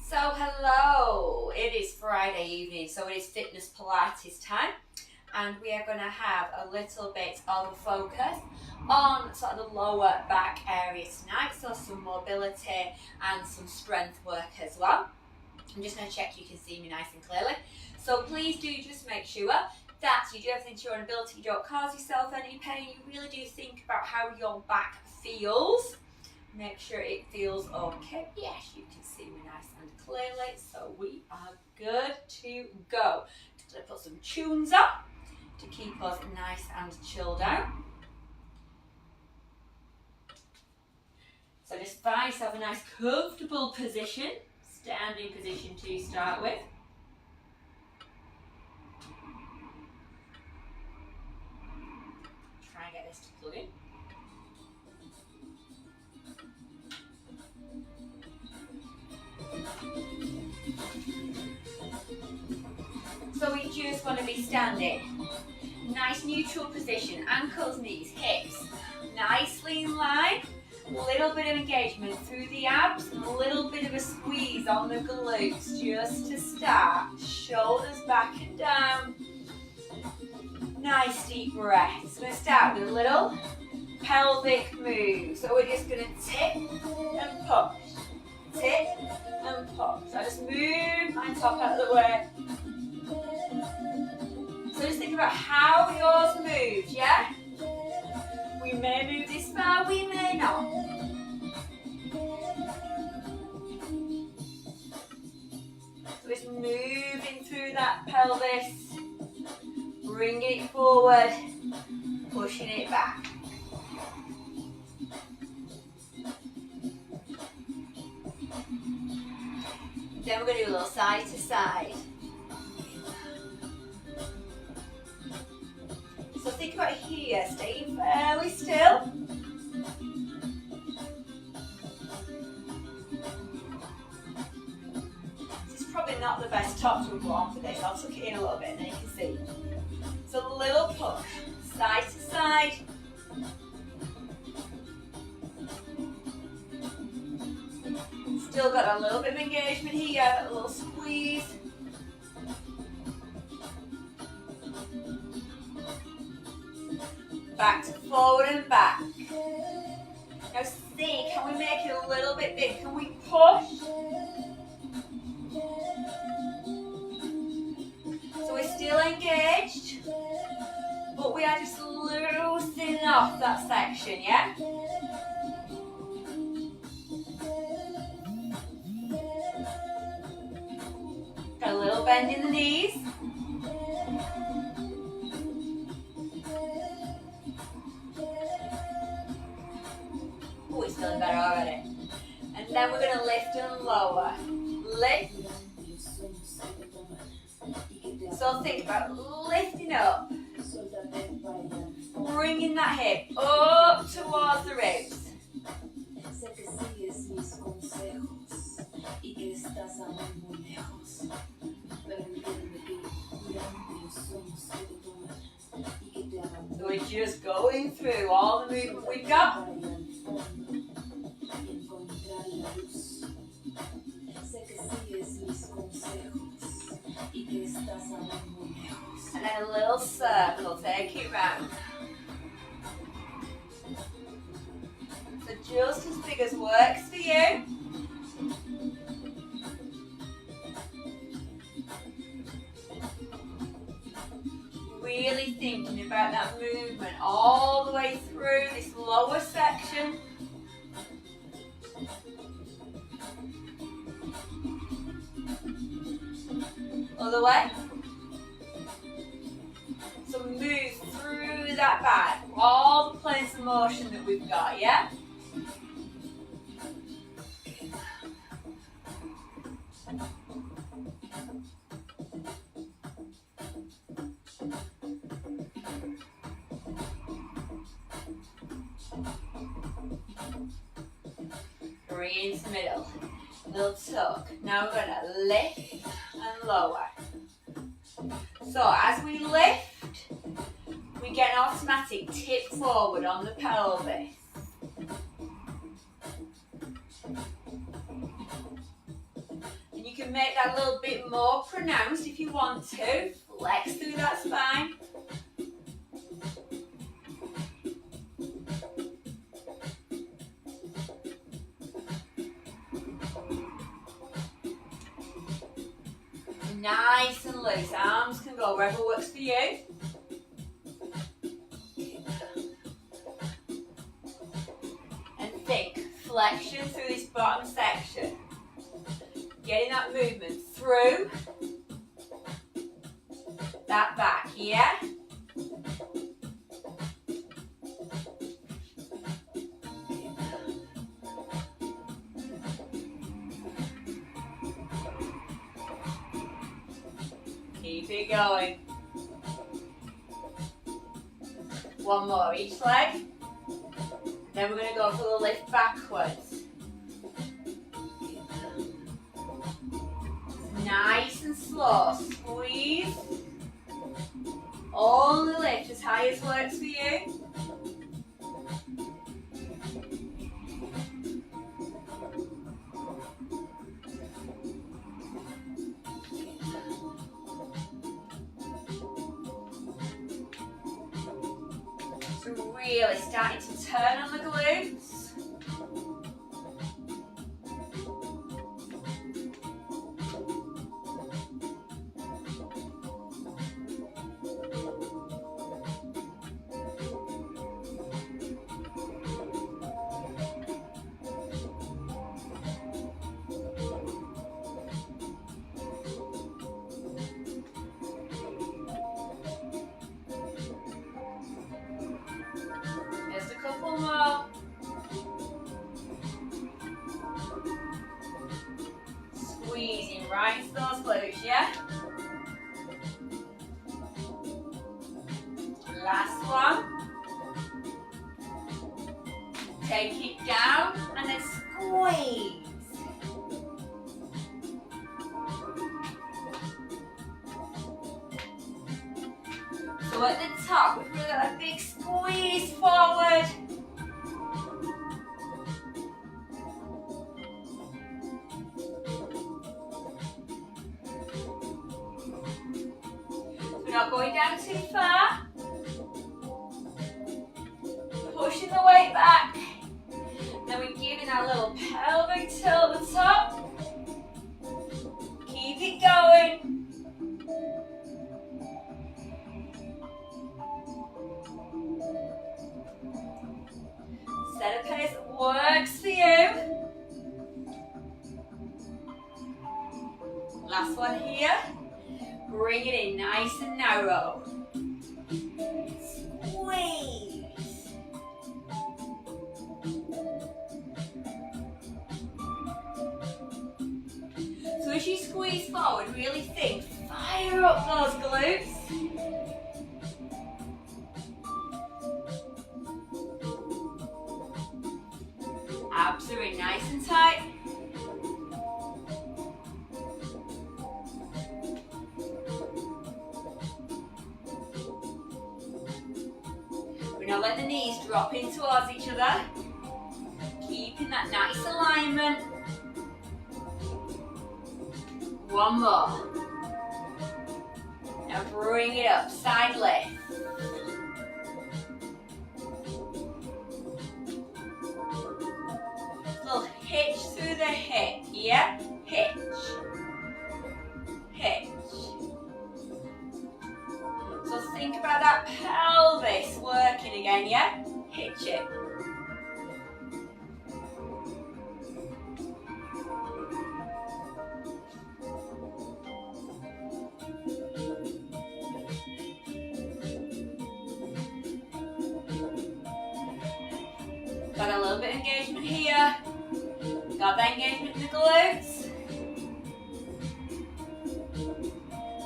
So hello, it is Friday evening, so it is fitness Pilates time, and we are going to have a little bit of a focus on sort of the lower back area tonight, so some mobility and some strength work as well. I'm just going to check you can see me nice and clearly, so please do just make sure that you do everything to your own ability, you don't cause yourself any pain, you really do think about how your back feels. Make sure it feels okay. Yes, you can see me nice and clearly, so we are good to go. Just going to put some tunes up to keep us nice and chilled out. So just find yourself a nice comfortable position, standing position to start with. Try and get this to plug in. So we just want to be standing. Nice neutral position, ankles, knees, hips, nicely in line. A little bit of engagement through the abs, and a little bit of a squeeze on the glutes just to start. Shoulders back and down. Nice deep breaths. So we're going to start with a little pelvic move. So we're just going to tip and push. Tip and push. So I just move my top out of the way. So just think about how yours moves, yeah? We may move this far, we may not. So it's moving through that pelvis, bringing it forward, pushing it back. Then we're going to do a little side to side. So think about here, staying fairly still. This is probably not the best top to put on for this. I'll tuck it in a little bit and then you can see. So a little push, side to side. Still got a little bit of engagement here, a little squeeze. Back to forward and back. Now see, can we make it a little bit big? Can we push? So we're still engaged, but we are just loosening off that section, yeah? Got a little bend in the knees. Oh, it's feeling better already. And then we're going to lift and lower. Lift. So think about lifting up. Bringing that hip up towards the ribs. So we're just going through all the movement we've got. And then a little circle, take it round. So just as big as works for you. Really thinking about that movement all the way through this lower section. Other way. So move through that back, all the planes of motion that we've got, yeah? Bring into the middle, little tuck. Now we're going to lift and lower. So as we lift, we get an automatic tip forward on the pelvis. can make that a little bit more pronounced if you want to. Flex through that spine. Nice and loose. Arms can go wherever works for you. And think flexion through this bottom section. Getting that movement through that back, yeah? Keep it going. One more each leg. Then we're going to go for the lift backwards. Nice and slow. Squeeze. Only lift as high as works for you. So really starting to turn on the glutes. Couple more. Squeezing right into those glutes, yeah? Last one. Take it down and then squeeze. So at the top, we've really got a big squeeze forward. We're not going down too far. Pushing the weight back. Then we're giving that little pelvic tilt at the top. Keep it going. Set a pace that works for you. Last one here. Bring it in nice and narrow. Squeeze. So as you squeeze forward, really think, fire up those glutes. Abs are in nice and tight. We're now letting the knees drop in towards each other. Keeping that nice alignment. One more. Now bring it up, side lift. Little hitch through the hip, yeah? Hitch. Hitch. So think about that pelvis working again, yeah? Hitch it. Got a little bit of engagement here. Got that engagement in the glutes.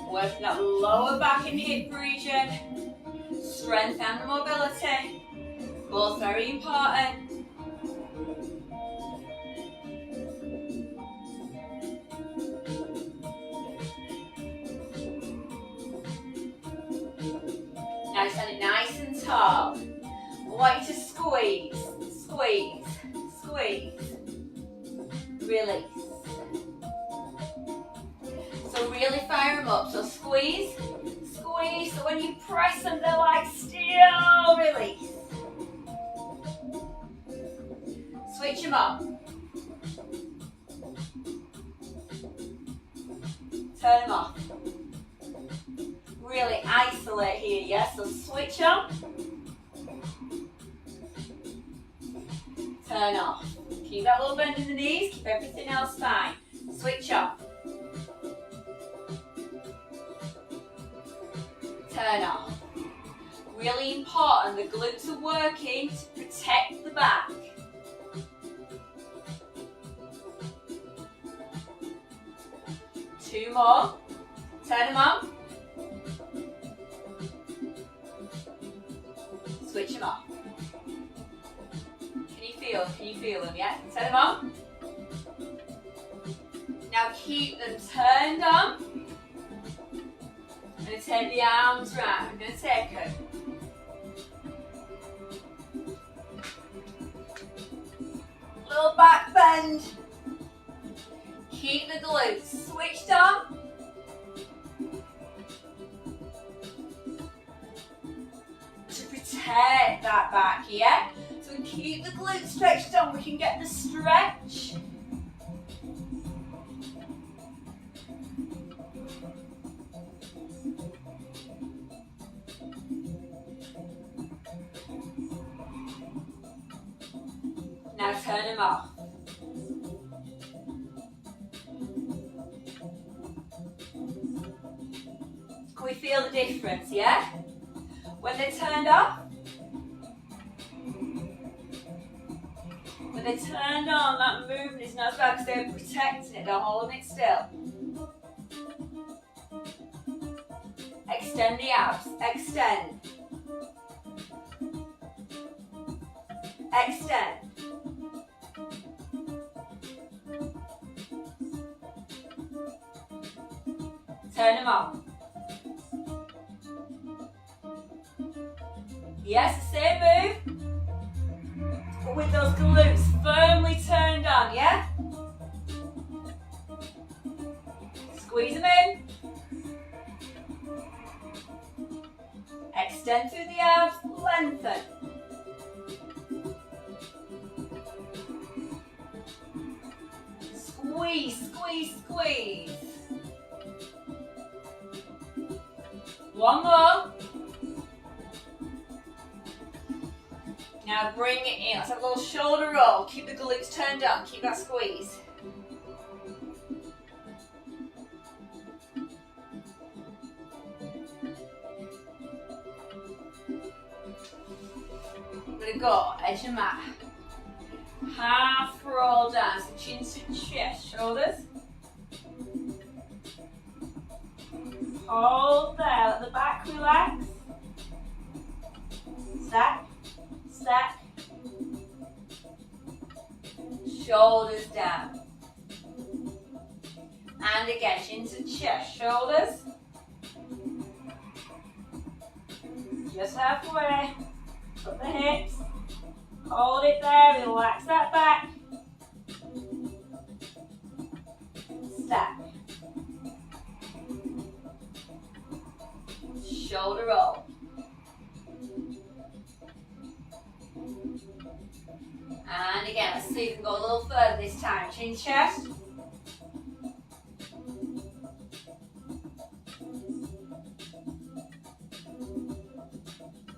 Working that lower back and hip region. Strength and mobility. Both very important. Now stand it nice and tall. I want you to squeeze. Squeeze, squeeze, release. So really fire them up. So squeeze, squeeze. So when you press them, they're like steel. Release. Switch them up. Turn them off. Really isolate here, yes? So switch on. Turn off. Keep that little bend in the knees, keep everything else fine. Switch off. Turn off. Really important, the glutes are working to protect the back. Two more. Turn them on. Switch them off. Can you feel them, yeah? Turn them on. Now keep them turned on. I'm going to take the arms round. I'm going to take them. Little back bend. Keep the glutes switched on. To protect that back, yeah? So we keep the glutes stretched on, we can get the stretch. Now turn them off. Can we feel the difference, yeah? When they're turned off, when they're turned on, that movement is not as bad because they're protecting it, they're holding it still. Extend the abs, extend. Extend. Turn them off. Yes, the same move, but with those glutes firmly turned on, yeah? Squeeze them in. Extend through the abs, lengthen. Squeeze, squeeze, squeeze. One more. Now bring it in. Let's have a little shoulder roll. Keep the glutes turned on. Keep that squeeze. I'm going to go edge of mat. Half roll down. So chin to chest. Shoulders. Hold there. Let the back relax. Stack. Stack. Shoulders down. And again, chin to chest, shoulders. Just halfway. Put the hips. Hold it there, relax that back. Stack. Shoulder roll. And again, let's see if we can go a little further this time. Chin, chest.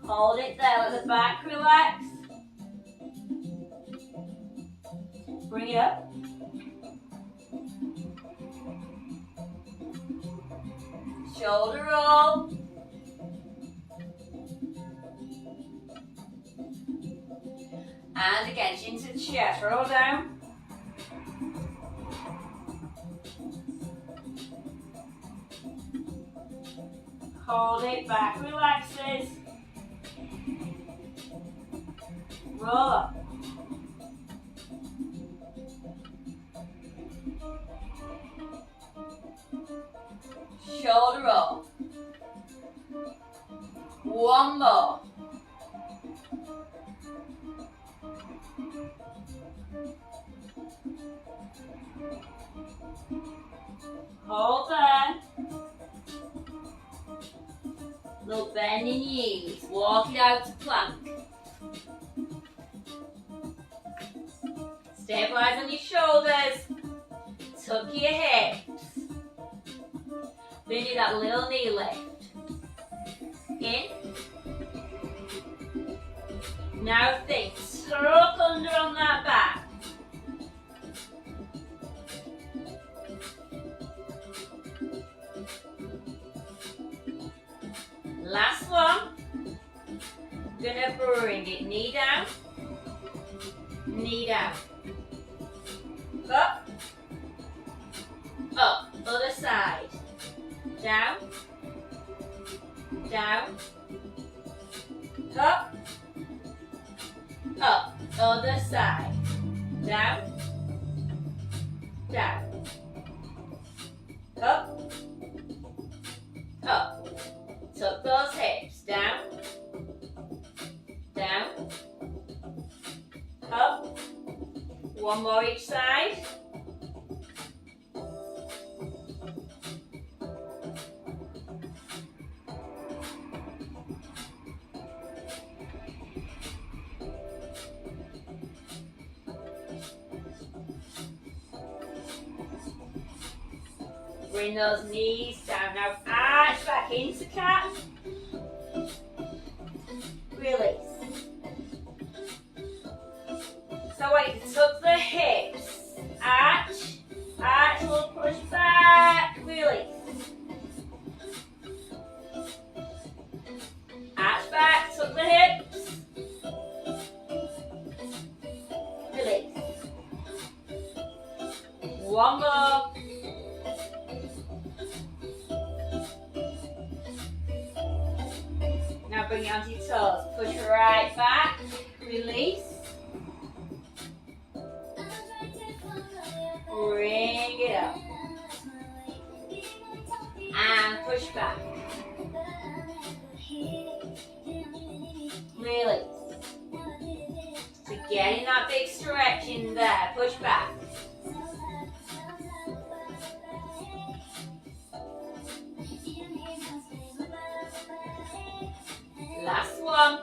Hold it there, let the back relax. Bring it up. Shoulder roll. And again, chin to the chest, roll down. Hold it, back relaxes. Roll up. Shoulder roll. One more. Hold there. Little bend in your knees. Walk it out to plank. Stabilize on your shoulders. Tuck your hips. Then do that little knee lift. In. Now think, tuck under on that back. Last one. Gonna bring it knee down, knee down. Up, up, other side. Down, down, up, up, other side. Down, down, up, up. Tuck those hips. Down, down, up. One more each side. Bring those knees down. Now arch back into cat. Release. So I want you to tuck the hips. Arch. Arch, we'll push back. Release. Arch back, tuck the hips. Release. One more. Now bring it onto your toes. Push right back. Release. Bring it up. And push back. Release. So getting that big stretch in there. Push back. Last one.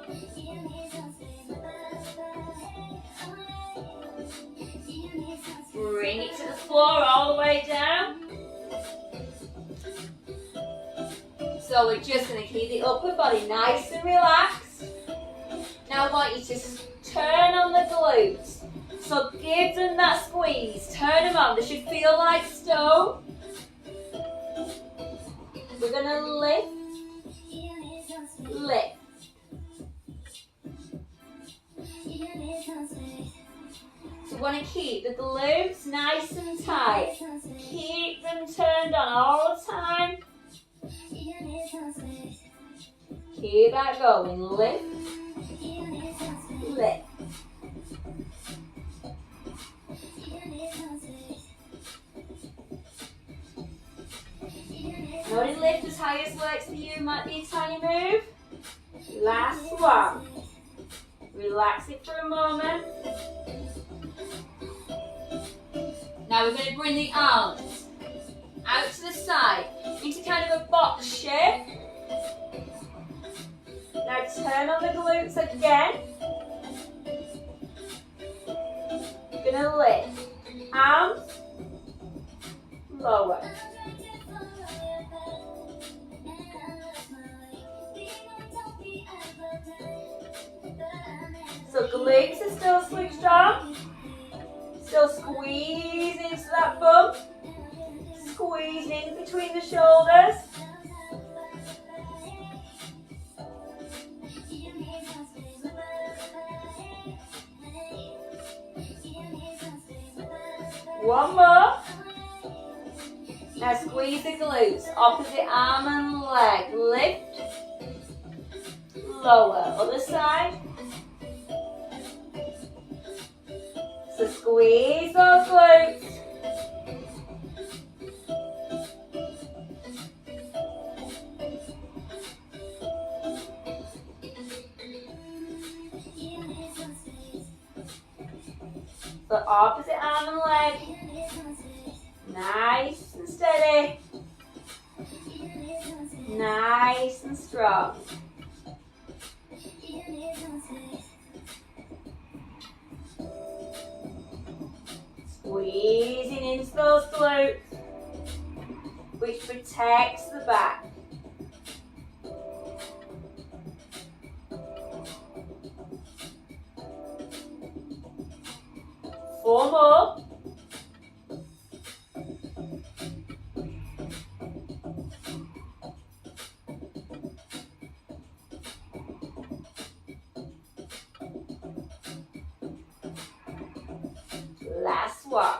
Bring it to the floor all the way down. So we're just going to keep the upper body nice and relaxed. Now I want you to turn on the glutes. So give them that squeeze. Turn them on. They should feel like stone. We're going to lift. Lift. So we want to keep the glutes nice and tight. Keep them turned on all the time. Keep that going. Lift. Lift. Not in lift as high as works for you. Might be a tiny move. Last one. Relax it for a moment. Now we're going to bring the arms out to the side into kind of a box shape. Now turn on the glutes again. We're going to lift. Arms. Lower. So glutes are still switched on. Still squeeze into that bum. Squeeze in between the shoulders. One more. Now squeeze the glutes. Opposite arm and leg. Lift. Lower. Other side. So squeeze those glutes. So opposite arm and leg. Nice and steady. Nice and strong. Squeezing into those glutes, which protects the back. Four more. Last one.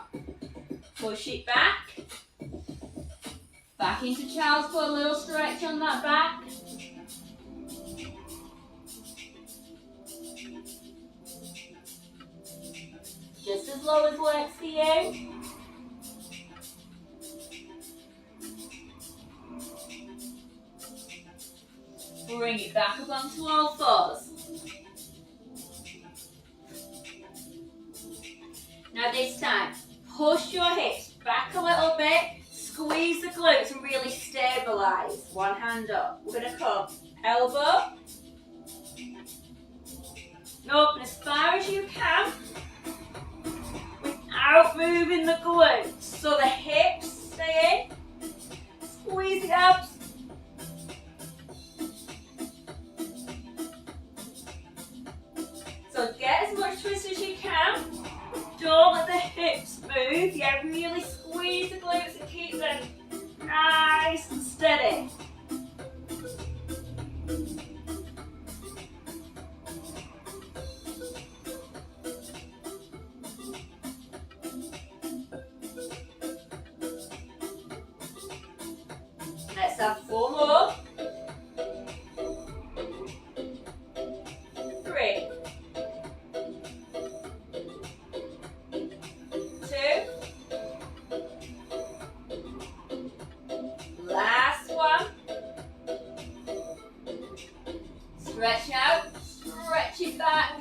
Push it back. Back into child's pose, a little stretch on that back. Just as low as works for you. Bring it back up onto all fours. Now this time, push your hips back a little bit, squeeze the glutes and really stabilise. One hand up. We're going to come elbow, open as far as you can without moving the glutes. So the hips stay in, squeeze the abs. So get as much twist as you can. Don't let the hips move. Yeah, really squeeze the glutes and keep them nice and steady. Let's have four more. 3, 2. Last one. Stretch out, stretch it back.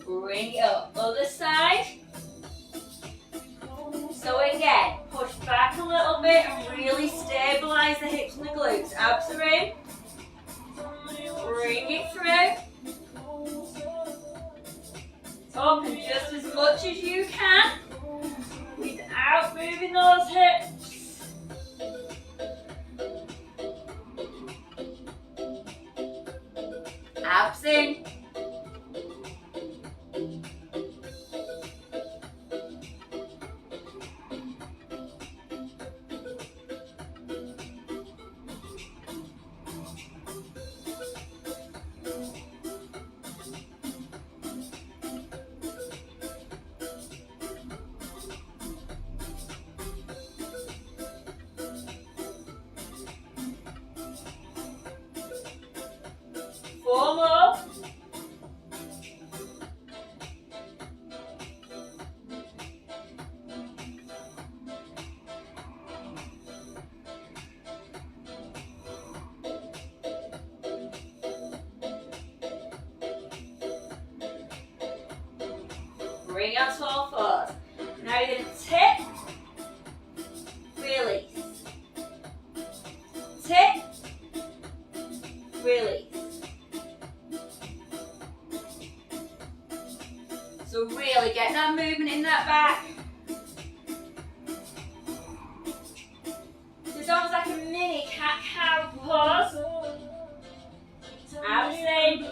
Bring it up, other side. So again, push back a little bit and really stabilise the hips and the glutes. Abs are in. Bring it through. Open just as much as you can without moving those hips. Abs in. Four more. Bring out to all fours. Now you're going to tip, release. Tip, release. So really get that movement in that back. It's almost like a mini cat-cow pose. Abs in.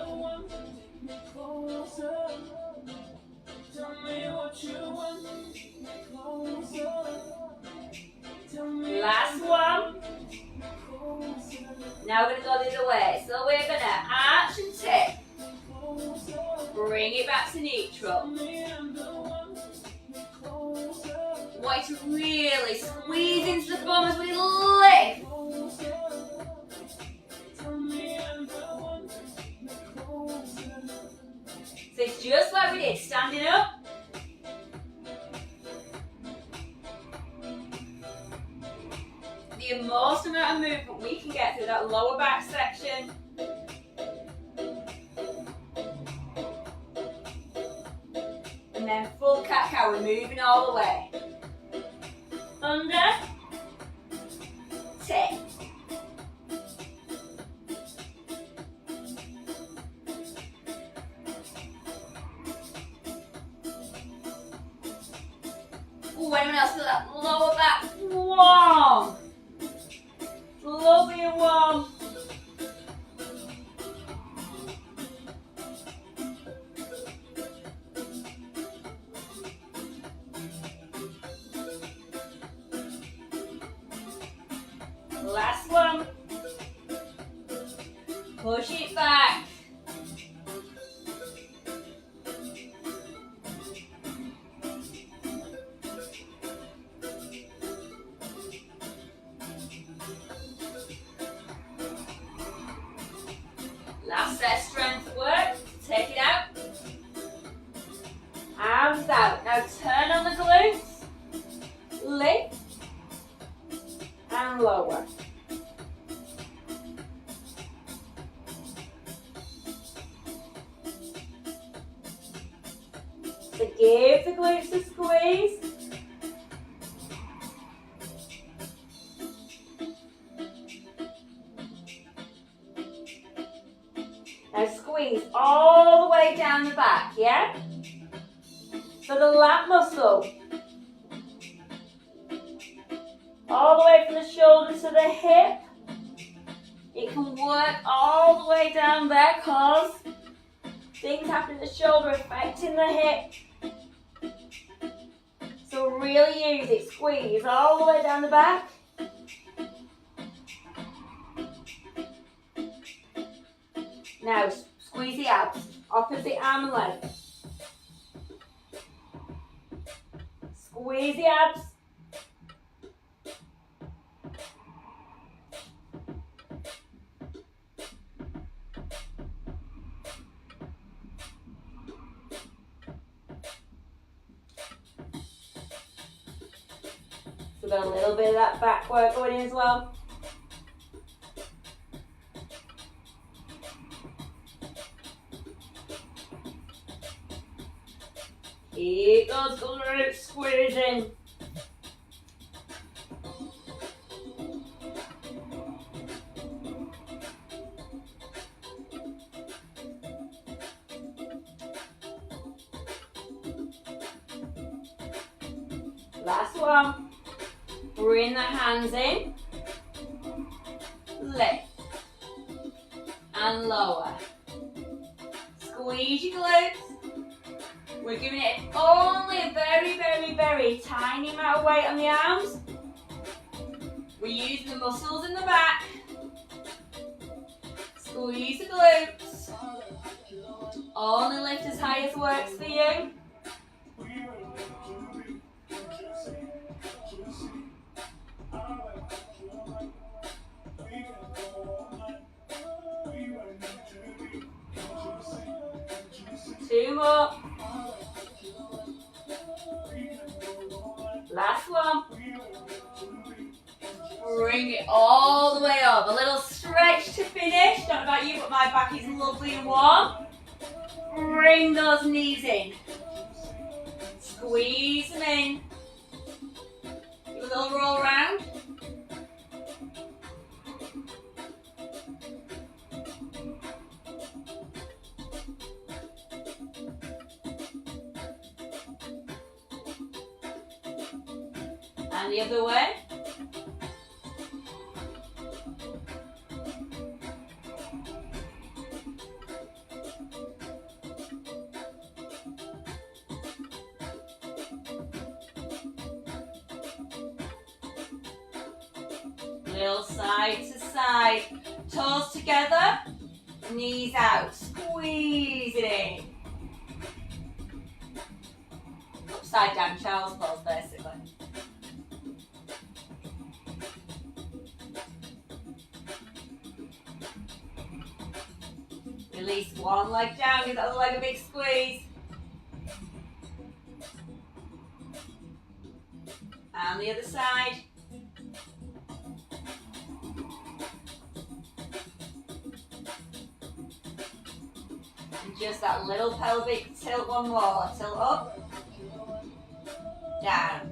Last one. Now we're going to go the other way. So we're going to arch and tip. Bring it back to neutral. Want you to really squeeze into the bum as we lift. So it's just like we did, standing up. The the most amount of movement we can get through that lower back section. And then full cat-cow, we're moving all the way. Under, tip. Ooh, anyone else feel that lower back warm? Lovely and warm. Last one. Push it back. Last set of strength work. Take it out. Arms out. Now turn on the glutes. Lift. And lower. So give the glutes a squeeze. Now squeeze all the way down the back, yeah? So the lat muscle. All the way from the shoulder to the hip. It can work all the way down there because things happen in the shoulder affecting the hip. So really use it. Squeeze all the way down the back. Now squeeze the abs. Opposite arm and leg. Squeeze the abs. So got a little bit of that back work going in as well. Keep those glutes squeezing. Last one. Bring the hands in. Lift. And lower. Squeeze your glutes. We're giving it only a very, very, very tiny amount of weight on the arms. We're using the muscles in the back. Squeeze the glutes. Only lift as high as works for you. Two more. Last one. Bring it all the way up. A little stretch to finish. Don't know about you, but my back is lovely and warm. Bring those knees in. Squeeze them in. Give a little roll around. And the other way. Little side to side. Toes together, knees out. Squeeze it in. Upside down child's pose basically. Release one leg down, give the other leg a big squeeze. And the other side. Just that little pelvic tilt, one more. Tilt up, down.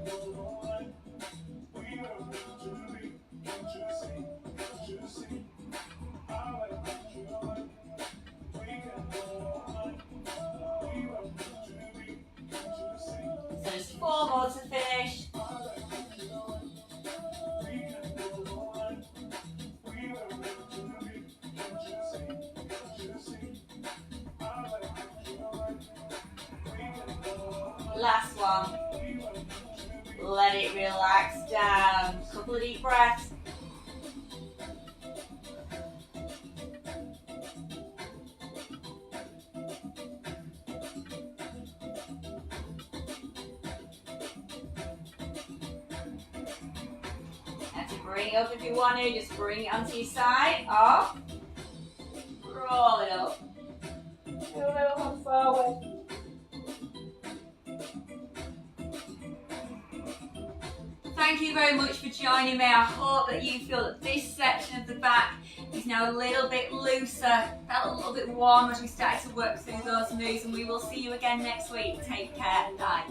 So just 4 more to finish. Last one. Let it relax down. Couple of deep breaths. And to bring it up if you want to, just bring it onto your side. Up. Roll it up. Do a little one forward. Thank you very much for joining me. I hope that you feel that this section of the back is now a little bit looser, felt a little bit warmer as we started to work through those moves, and we will see you again next week. Take care and bye.